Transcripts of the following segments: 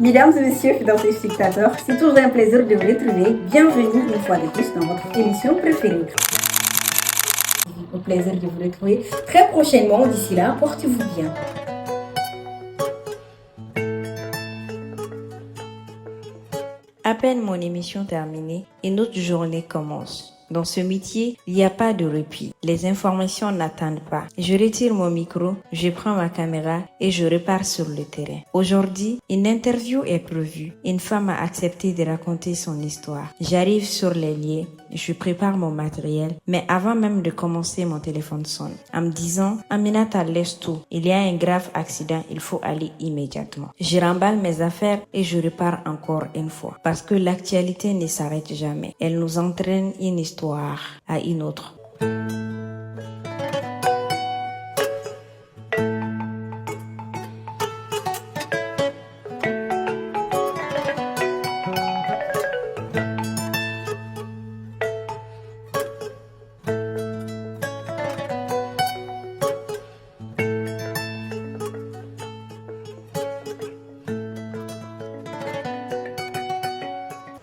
Mesdames et messieurs, fidèles téléspectateurs, c'est toujours un plaisir de vous retrouver. Bienvenue une fois de plus dans votre émission préférée. Au plaisir de vous retrouver très prochainement. D'ici là, portez-vous bien. À peine mon émission terminée, une autre journée commence. Dans ce métier, il n'y a pas de répit. Les informations n'attendent pas. Je retire mon micro, je prends ma caméra et je repars sur le terrain. Aujourd'hui, une interview est prévue. Une femme a accepté de raconter son histoire. J'arrive sur les lieux, je prépare mon matériel, mais avant même de commencer, mon téléphone sonne. En me disant, Aminata, laisse tout. Il y a un grave accident, il faut aller immédiatement. Je remballe mes affaires et je repars encore une fois. Parce que l'actualité ne s'arrête jamais. Elle nous entraîne une histoire à une autre.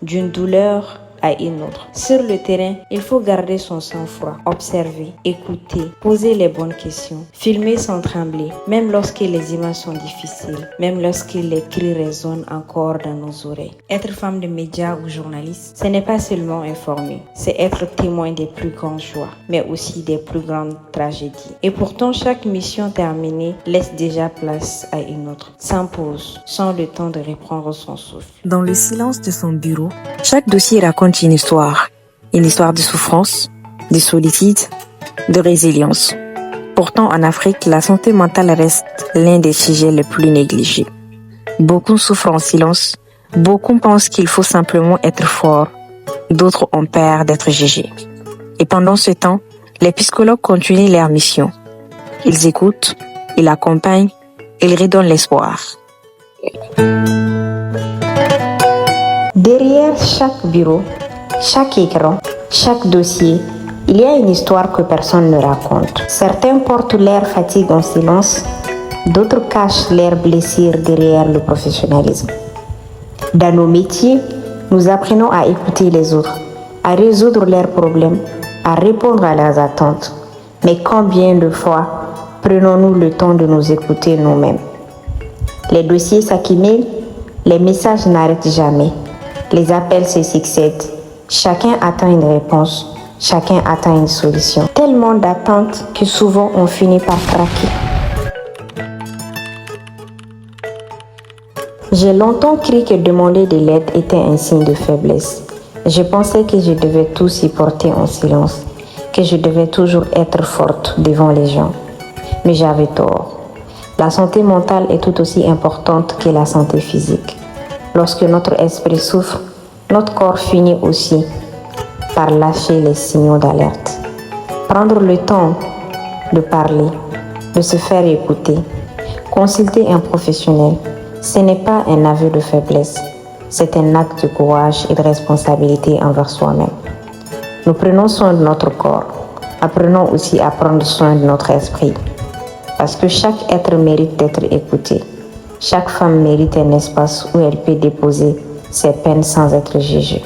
D'une douleur à une autre. Sur le terrain, il faut garder son sang-froid, observer, écouter, poser les bonnes questions, filmer sans trembler, même lorsque les images sont difficiles, même lorsque les cris résonnent encore dans nos oreilles. Être femme de médias ou journaliste, ce n'est pas seulement informer, c'est être témoin des plus grandes joies, mais aussi des plus grandes tragédies. Et pourtant, chaque mission terminée laisse déjà place à une autre, sans pause, sans le temps de reprendre son souffle. Dans le silence de son bureau, chaque dossier raconte une histoire de souffrance, de solitude, de résilience. Pourtant, en Afrique, la santé mentale reste l'un des sujets les plus négligés. Beaucoup souffrent en silence, beaucoup pensent qu'il faut simplement être fort, d'autres ont peur d'être jugés. Et pendant ce temps, les psychologues continuent leur mission. Ils écoutent, ils accompagnent, ils redonnent l'espoir. Derrière chaque bureau, chaque écran, chaque dossier, il y a une histoire que personne ne raconte. Certains portent leur fatigue en silence, d'autres cachent leurs blessures derrière le professionnalisme. Dans nos métiers, nous apprenons à écouter les autres, à résoudre leurs problèmes, à répondre à leurs attentes. Mais combien de fois prenons-nous le temps de nous écouter nous-mêmes? Les dossiers s'accumulent, les messages n'arrêtent jamais. Les appels se succèdent. Chacun attend une réponse. Chacun attend une solution. Tellement d'attentes que souvent on finit par craquer. J'ai longtemps cru que demander de l'aide était un signe de faiblesse. Je pensais que je devais tout supporter en silence, que je devais toujours être forte devant les gens. Mais j'avais tort. La santé mentale est tout aussi importante que la santé physique. Lorsque notre esprit souffre, notre corps finit aussi par lâcher les signaux d'alerte. Prendre le temps de parler, de se faire écouter, consulter un professionnel, ce n'est pas un aveu de faiblesse, c'est un acte de courage et de responsabilité envers soi-même. Nous prenons soin de notre corps, apprenons aussi à prendre soin de notre esprit, parce que chaque être mérite d'être écouté. Chaque femme mérite un espace où elle peut déposer ses peines sans être jugée.